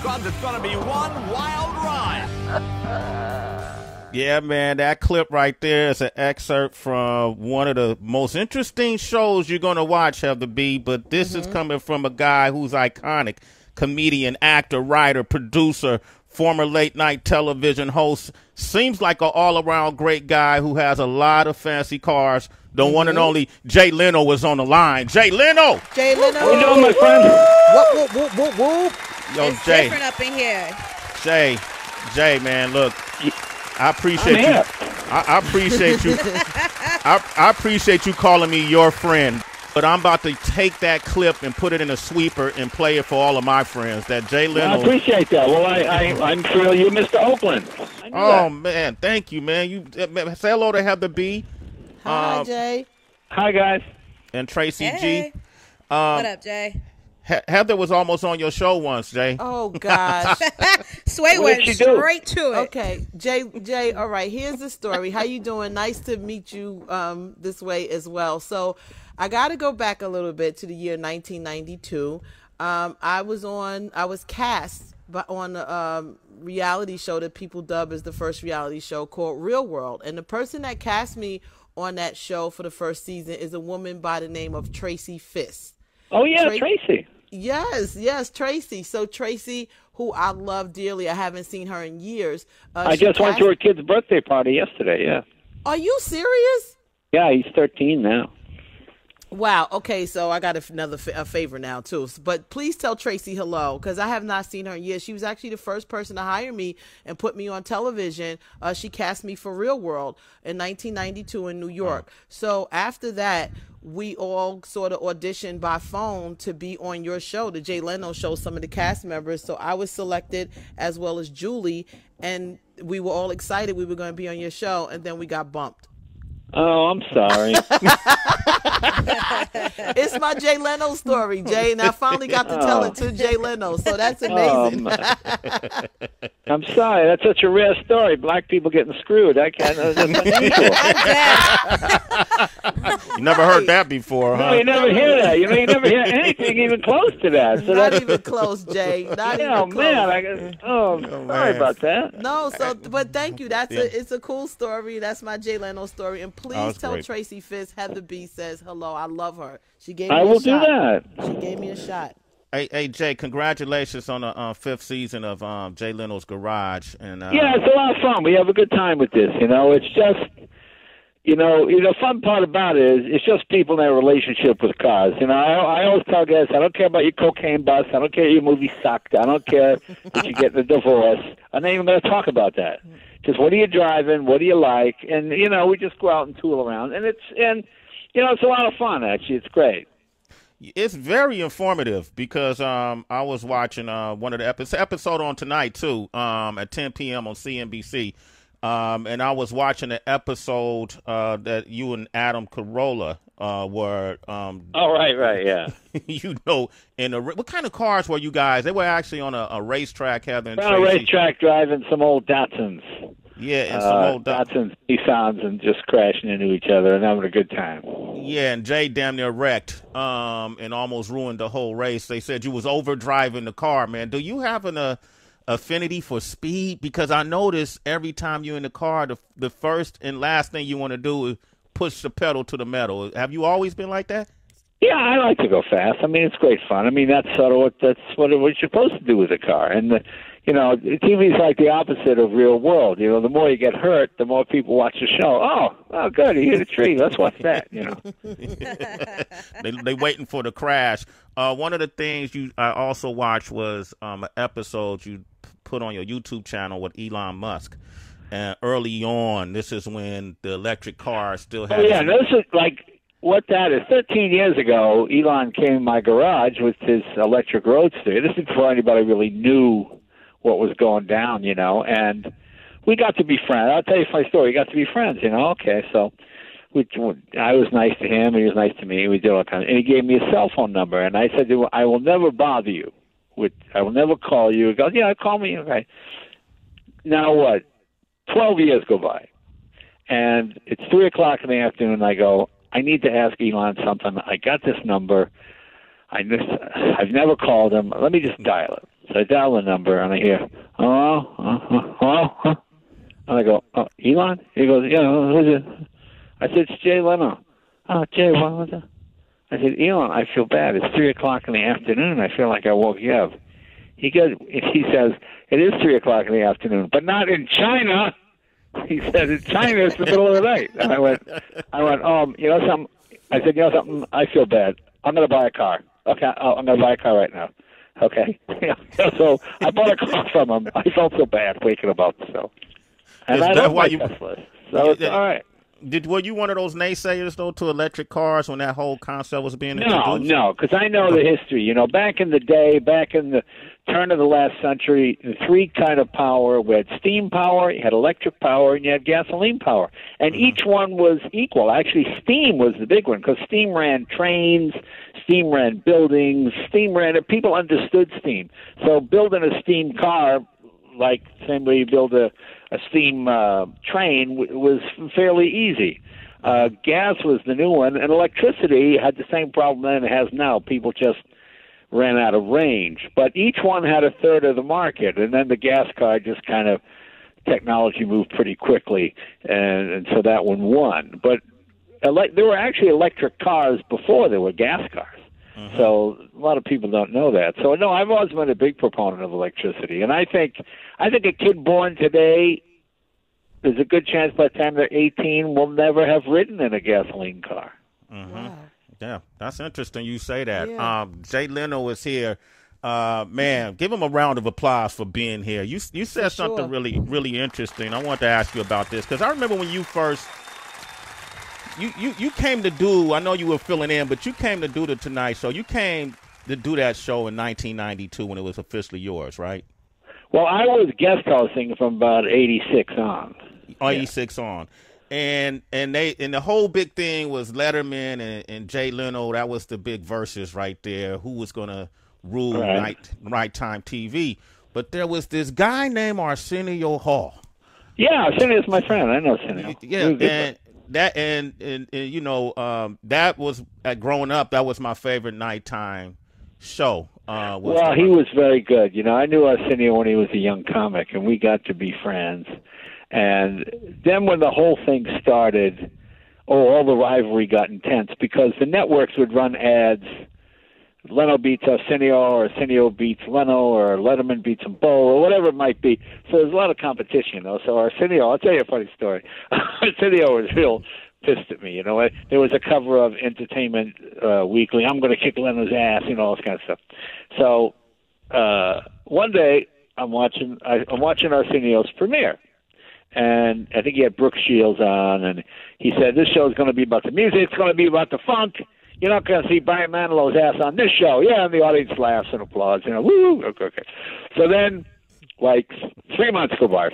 because it's going to be one wild ride. Yeah, man, that clip right there is an excerpt from one of the most interesting shows you're going to watch, Heather B. But this is coming from a guy who's iconic, comedian, actor, writer, producer, former late-night television host. Seems like an all-around great guy who has a lot of fancy cars. The one and only Jay Leno was on the line. Jay Leno! Jay Leno! How you doing, my friend? Whoop, whoop, whoop, whoop. Yo, It's Jay. different up in here. Jay, man, look. I appreciate you. I appreciate you. I appreciate you calling me your friend. But I'm about to take that clip and put it in a sweeper and play it for all of my friends. That Jay Leno. Well, I appreciate that. Well, I'm sure you Mr. Oakland. Oh, man. Thank you, man. You say hello to Heather B. Hi, Jay. Hi, guys. And Tracy Hey. G. What up, Jay? Heather was almost on your show once, Jay. Oh, gosh. Sway What went did she do? straight to it. Okay, Jay, all right, here's the story. How you doing? Nice to meet you this way as well. So I got to go back a little bit to the year 1992. I was cast on a reality show that people dub as the first reality show called Real World. And the person that cast me on that show for the first season is a woman by the name of Tracy Fisk. Oh, yeah, Tracy. Yes, Tracy. So Tracy, who I love dearly, I haven't seen her in years. I just went to her kid's birthday party yesterday, yeah. Are you serious? Yeah, he's 13 now. Wow. Okay, so I got a favor now too. But please tell Tracy hello, because I have not seen her in years. She was actually the first person to hire me and put me on television. She cast me for Real World in 1992 in New York. So after that, we all sort of auditioned by phone to be on your show, the Jay Leno show, some of the cast members. So I was selected as well as Julie, and we were all excited we were going to be on your show, and then we got bumped. Oh, I'm sorry. It's my Jay Leno story, Jay, and I finally got to tell it to Jay Leno, so that's amazing. I'm sorry. That's such a rare story. Black people getting screwed. I can't. That's unusual. You never heard that before, huh? No, you never hear that. You never hear anything even close to that. So Not even close, Jay. Not even close. Man. Sorry about that. No, but thank you. It's a cool story. That's my Jay Leno story. And please tell great. Tracy Fisk Heather B says hello. I love her. She gave me I a will shot. do that. She gave me a shot. Hey, Jay, congratulations on the fifth season of Jay Leno's Garage. And Yeah, it's a lot of fun. We have a good time with this. It's just, the fun part about it is it's just people in their relationship with cars. I always tell guys, I don't care about your cocaine bust. I don't care if your movie sucked. I don't care if you get a divorce. I'm not even going to talk about that. Just what are you driving? What do you like? And, we just go out and tool around. And it's a lot of fun, actually. It's great. It's very informative because I was watching one of the episode on tonight, too, at 10 p.m. on CNBC. And I was watching the episode that you and Adam Carolla were. Right, yeah. What kind of cars were you guys? They were actually on a racetrack, Heather and On a racetrack driving some old Datsuns. Yeah, and some old Datsuns, Nissans, and just crashing into each other and having a good time. Yeah, and Jay damn near wrecked and almost ruined the whole race. They said you was over driving the car, man. Do you have an affinity for speed? Because I notice every time you're in the car, the first and last thing you want to do is push the pedal to the metal. Have you always been like that? Yeah, I like to go fast. I mean, it's great fun. I mean, that's what you're supposed to do with a car. And TV is like the opposite of Real World. The more you get hurt, the more people watch the show. Oh, good, he hit a tree. Let's watch that. They waiting for the crash. One of the things I also watched was an episode you put on your YouTube channel with Elon Musk. And early on, this is when the electric car still had. Oh yeah, this is like. What that is, 13 years ago, Elon came in my garage with his electric roadster. This is before anybody really knew what was going down, and we got to be friends. I'll tell you my story. We got to be friends, Okay, so I was nice to him. He was nice to me. We did all kinds and he gave me a cell phone number, and I said to him, I will never bother you. I will never call you. He goes, yeah, call me. Okay. Now what? 12 years go by, and it's 3 o'clock in the afternoon, and I go, I need to ask Elon something. I got this number. I've never called him. Let me just dial it. So I dial the number, and I hear, hello? And I go, oh, Elon? He goes, yeah, who's it? I said, it's Jay Leno. Oh, Jay, what was that? I said, Elon, I feel bad. It's 3 o'clock in the afternoon. I feel like I woke you up. He says, it is 3 o'clock in the afternoon, but not in China. He said, in China, it's the middle of the night. And I went, you know something? I said, you know something? I feel bad. I'm going to buy a car. Okay, I'm going to buy a car right now. Okay. So I bought a car from him. I felt so bad waking him up. So. And I love my Tesla. So it's all right. Were you one of those naysayers, though, to electric cars when that whole concept was being introduced? No, because I know the history. You know, back in the day, back in the turn of the last century, the 3 kind of power. We had steam power, you had electric power, and you had gasoline power. And each one was equal. Actually, steam was the big one because steam ran trains, steam ran buildings, people understood steam. So building a steam car, like same way you build a steam train, was fairly easy. Gas was the new one, and electricity had the same problem then it has now. People just ran out of range. But each one had a third of the market, and then the gas car just kind of, technology moved pretty quickly, and so that one won. But there were actually electric cars before there were gas cars. So a lot of people don't know that. So no, I've always been a big proponent of electricity, and I think a kid born today, there's a good chance by the time they're 18 will never have ridden in a gasoline car. Wow. Yeah, that's interesting you say that. Yeah. Jay Leno is here. Man, give him a round of applause for being here. You said something really, really interesting. I want to ask you about this because I remember when you first you came to do, I know you were filling in, but you came to do the Tonight Show. You came to do that show in 1992 when it was officially yours, right? Well, I was guest hosting from about 86 on. 86 on. And the whole big thing was Letterman and Jay Leno. That was the big versus right there. Who was going to rule nighttime TV? But there was this guy named Arsenio Hall. Yeah, Arsenio's my friend. I know Arsenio. Yeah, and you know, that was growing up. That was my favorite nighttime show. Well, he was very good. You know, I knew Arsenio when he was a young comic, and we got to be friends. And then when the whole thing started, all the rivalry got intense because the networks would run ads. Leno beats Arsenio, or Arsenio beats Leno, or Letterman beats them both, or whatever it might be. So there's a lot of competition, you know. So Arsenio, I'll tell you a funny story. Arsenio was real pissed at me, you know. There was a cover of Entertainment Weekly, I'm going to kick Leno's ass, you know, all this kind of stuff. So one day I'm watching Arsenio's premiere. And I think he had Brooke Shields on, and he said, this show is going to be about the music, it's going to be about the funk. You're not going to see Brian Manilow's ass on this show. Yeah, and the audience laughs and applauds. You know, woo, okay. So then, like, 4 months go by,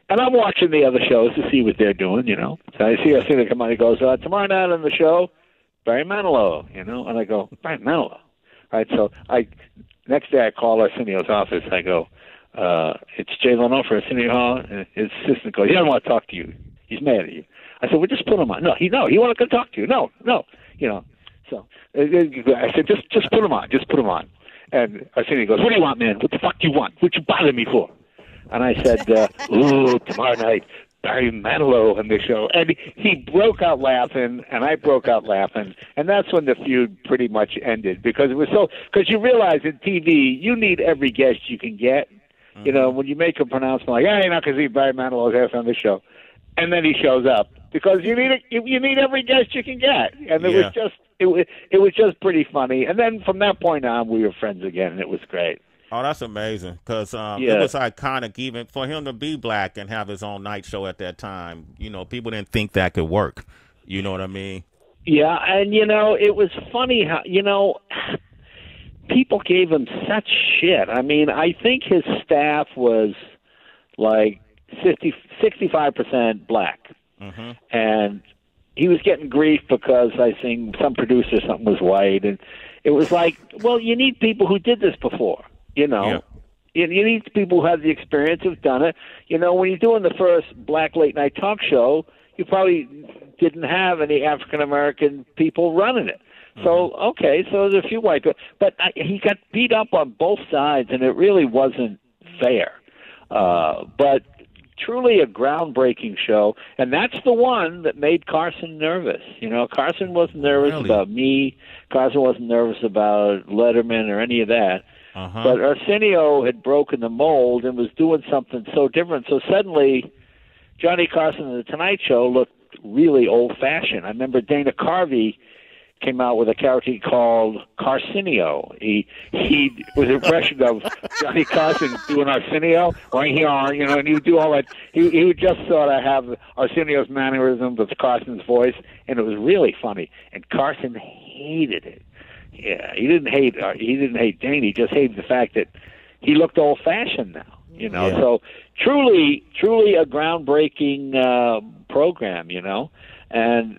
and I'm watching the other shows to see what they're doing, you know. So I see Arsenio come on, he goes, tomorrow night on the show, Barry Manilow, you know. And I go, Barry Manilow. All right, so next day I call Arsenio's office. I go, it's Jay Leno for Arsenio Hall. And his assistant goes, he doesn't want to talk to you. He's mad at you. I said, well, just put him on. No, he wanted to talk to you. No, you know. So I said, just put him on. And Arsenio goes, what do you want, man? What the fuck do you want? What you bother me for? And I said, tomorrow night, Barry Manilow on the show. And he broke out laughing, and I broke out laughing. And that's when the feud pretty much ended because you realize in TV, you need every guest you can get. Mm-hmm. You know, when you make a pronouncement like, hey, you're not going to see Barry Manilow's ass on the show. And then he shows up because you need every guest you can get, and it was just pretty funny. And then from that point on, we were friends again, and it was great. Oh, that's amazing because it was iconic even for him to be black and have his own night show at that time. You know, people didn't think that could work. You know what I mean? Yeah, and you know, it was funny how people gave him such shit. I mean, I think his staff was like 65% black. Mm-hmm. And he was getting grief because I think some producer something was white, and it was like, well, you need people who did this before, you know. Yeah. You need people who have the experience, who've done it. You know, when you're doing the first black late night talk show, you probably didn't have any African American people running it. So, okay, so there's a few white people. But he got beat up on both sides, and it really wasn't fair. But truly a groundbreaking show, and that's the one that made Carson nervous. Carson wasn't nervous about me. Carson wasn't nervous about Letterman or any of that. But Arsenio had broken the mold and was doing something so different. So suddenly, Johnny Carson and the Tonight Show looked really old-fashioned. I remember Dana Carvey came out with a character he called Carcinio. He was an impression of Johnny Carson doing Arsenio, right here, and he would do all that. He would just sort of have Arsenio's mannerisms with Carson's voice, and it was really funny. And Carson hated it. Yeah, he didn't hate Dana. He just hated the fact that he looked old-fashioned now. So truly a groundbreaking program. And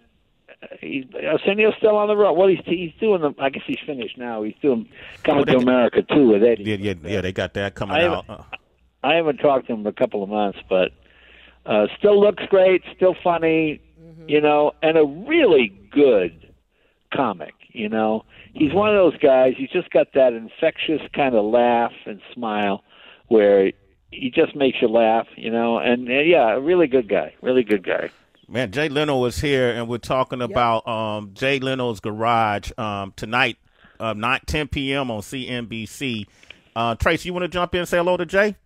Arsenio's still on the road. Well, he's doing them. I guess he's finished now. He's doing Coming to America too with Eddie. Yeah, they got that coming out. I haven't talked to him in a couple of months, but still looks great, still funny, and a really good comic. He's one of those guys. He's just got that infectious kind of laugh and smile where he just makes you laugh, and a really good guy. Man, Jay Leno was here, and we're talking about Jay Leno's Garage tonight, 10 p.m. on CNBC. Trace, you want to jump in and say hello to Jay?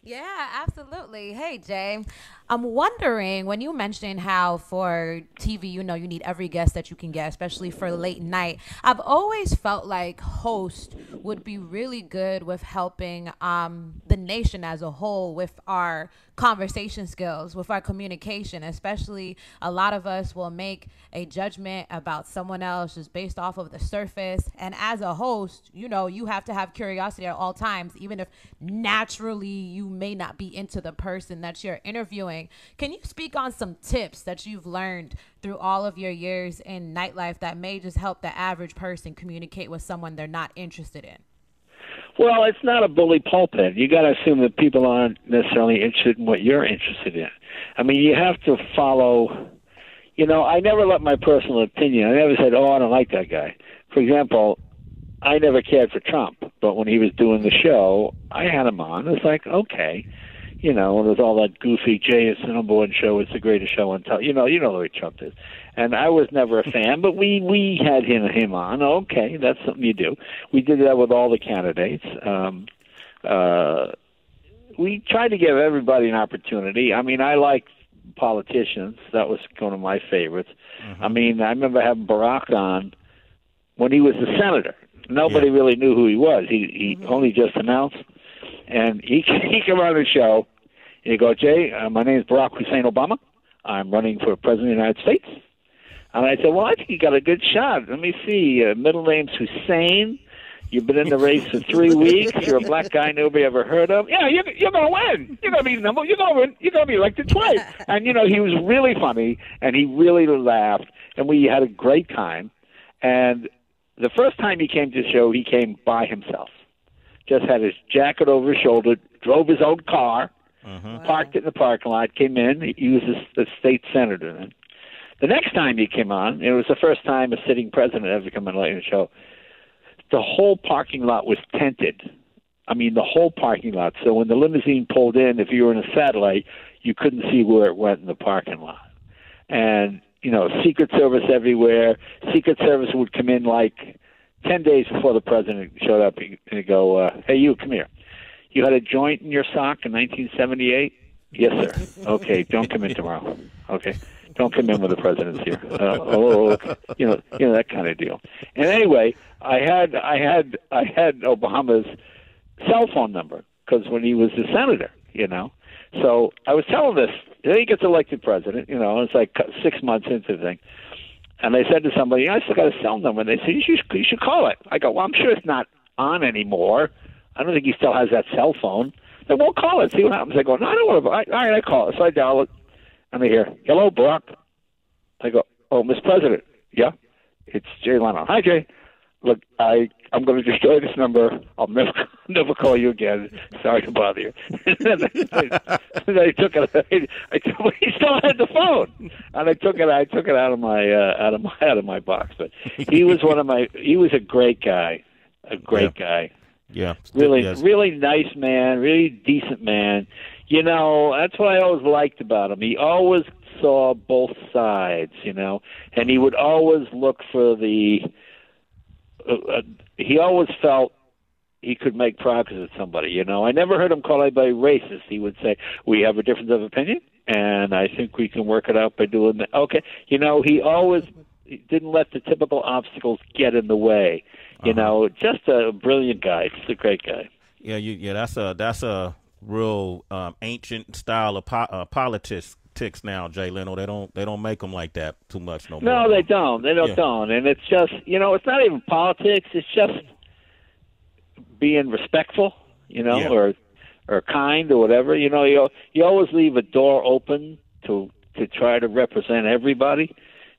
Yeah, absolutely. Hey, Jay. I'm wondering, when you mentioned how for TV, you need every guest that you can get, especially for late night. I've always felt like host would be really good with helping the nation as a whole with our conversation skills, with our communication, especially a lot of us will make a judgment about someone else just based off of the surface. And as a host, you have to have curiosity at all times, even if naturally you may not be into the person that you're interviewing. Can you speak on some tips that you've learned through all of your years in nightlife that may just help the average person communicate with someone they're not interested in? Well, it's not a bully pulpit. You got to assume that people aren't necessarily interested in what you're interested in. I mean, you have to follow. I never let my personal opinion. I never said, "Oh, I don't like that guy." For example, I never cared for Trump, but when he was doing the show, I had him on. It's like, okay. It was all that goofy Jay is the number one show. It's the greatest show on television. You know the way Trump is. And I was never a fan, but we had him on. Okay, that's something you do. We did that with all the candidates. We tried to give everybody an opportunity. I mean, I like politicians. That was one of my favorites. I mean, I remember having Barack on when he was a senator. Nobody really knew who he was. He only just announced. And he came on the show, and he go, Jay, my name is Barack Hussein Obama. I'm running for president of the United States. And I said, well, I think you got a good shot. Let me see. Middle name's Hussein. You've been in the race for 3 weeks. You're a black guy nobody ever heard of. Yeah, you're going to win. You're going to be number. You're going to be elected twice. And, he was really funny, and he really laughed, and we had a great time. And the first time he came to the show, he came by himself. Just had his jacket over his shoulder, drove his own car, parked it in the parking lot, came in. He was a state senator then. The next time he came on, it was the first time a sitting president ever come on the show, the whole parking lot was tented. I mean, the whole parking lot. So when the limousine pulled in, if you were in a satellite, you couldn't see where it went in the parking lot. And, Secret Service everywhere. Secret Service would come in like 10 days before the president showed up, and he'd go, hey, you, come here. You had a joint in your sock in 1978? Yes, sir. Okay, don't come in tomorrow. Okay, don't come in when the president's here. Okay. That kind of deal. And anyway, I had Obama's cell phone number because when he was a senator, So I was telling this. Then he gets elected president, it's like 6 months into the thing. And they said to somebody, I still got a cell number. And they said, you should call it. I go, well, I'm sure it's not on anymore. I don't think he still has that cell phone. They won't call it. See what happens. I go, no, I don't want to. All right, I call it. So I dial it. And they hear, hello, Barack. I go, oh, Mr. President. Yeah? It's Jay Leno. Hi, Jay. Look, I I'm going to destroy this number. I'll never call you again. Sorry to bother you. And then I took it. He still had the phone, and I took it out of my box. But he was he was a great guy, guy. Yeah, really nice man, really decent man. You know, that's what I always liked about him. He always saw both sides, you know, and he would always look for the. He always felt he could make progress with somebody, you know. I never heard him call anybody racist. He would say, "We have a difference of opinion, and I think we can work it out by doing that." Okay, you know, he didn't let the typical obstacles get in the way. You know, just a brilliant guy, just a great guy. Yeah, that's a real ancient style of politics now, Jay Leno. They don't make them like that too much no more. No, they don't. They don't. And it's just, you know, it's not even politics. It's just being respectful, you know, or kind or whatever. You know, you always leave a door open to try to represent everybody.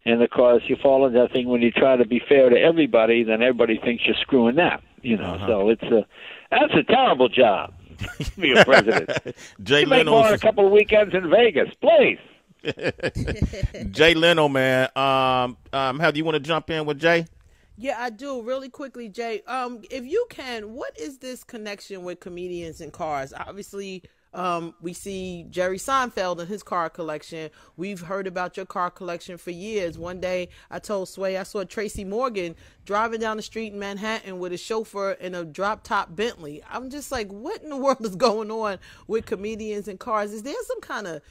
And, of course, you fall into that thing when you try to be fair to everybody, then everybody thinks you're screwing that, you know. So that's a terrible job. Be a president. Jay Leno, make more a couple of weekends in Vegas, please. Jay Leno, man. How do you want to jump in with Jay? Yeah, I do. Really quickly, Jay. If you can, what is this connection with comedians and cars? Obviously, we see Jerry Seinfeld and his car collection. We've heard about your car collection for years. One day I told Sway I saw Tracy Morgan driving down the street in Manhattan with a chauffeur in a drop top Bentley. I'm just like, what in the world is going on with comedians and cars? Is there some kind of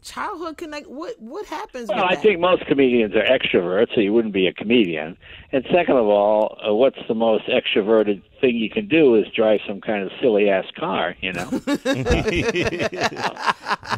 childhood connect? What happens? Well, with that? I think most comedians are extroverts, so you wouldn't be a comedian. And second of all, what's the most extroverted thing you can do is drive some kind of silly ass car, you know.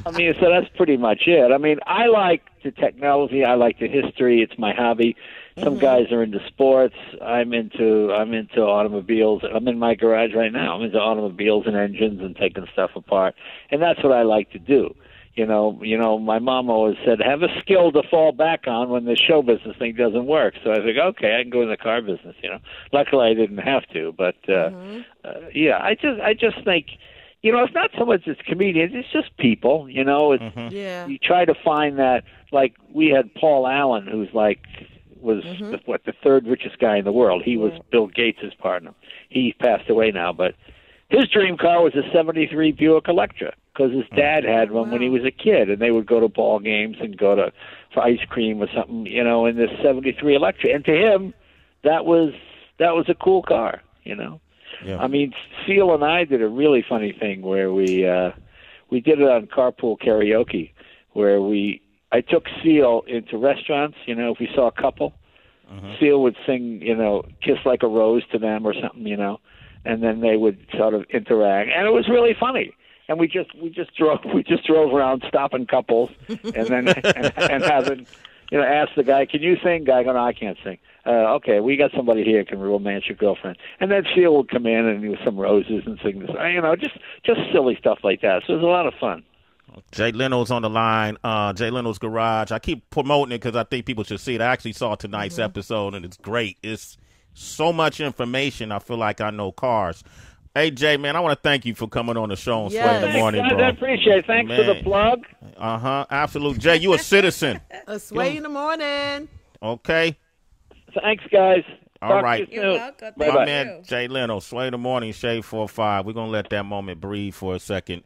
I mean, so that's pretty much it. I mean, I like the technology, I like the history. It's my hobby. Some guys are into sports. I'm into automobiles. I'm in my garage right now. I'm into automobiles and engines and taking stuff apart, and that's what I like to do. You know, my mom always said, have a skill to fall back on when the show business thing doesn't work. So I think, okay, I can go in the car business, you know. Luckily, I didn't have to. But, yeah, I just think, you know, it's not so much as comedians. It's just people, you know. It's, you try to find that, like, we had Paul Allen, who's was the third richest guy in the world. He was Bill Gates' partner. He passed away now, but his dream car was a 73 Buick Electra, because his dad had one when he was a kid, and they would go to ball games and go for ice cream or something, you know, in this 73 Electra. And to him, that was a cool car, you know. Yeah. I mean, Seal and I did a really funny thing where we did it on Carpool Karaoke, where I took Seal into restaurants, you know, if we saw a couple, Seal would sing, you know, Kiss Like a Rose to them or something, you know, and then they would sort of interact, and it was really funny. And we just drove around stopping couples, and then and having, you know, ask the guy, "Can you sing?" Guy going, "No, I can't sing." Okay, we got somebody here who can romance your girlfriend. And then Seal would come in and with some roses and sing this, you know, just silly stuff like that. So it was a lot of fun. Jay Leno's on the line. Jay Leno's Garage. I keep promoting it because I think people should see it. I actually saw tonight's episode, and it's great. It's so much information. I feel like I know cars. Hey, Jay, man, I want to thank you for coming on the show on Sway in the Morning, guys, bro. I appreciate it. Thanks for the plug. Absolutely. Jay, you a citizen. A Sway in the Morning. Okay. Thanks, guys. All right. You're welcome. My man, Jay Leno, Sway in the Morning, Shade 4-5. We're going to let that moment breathe for a second.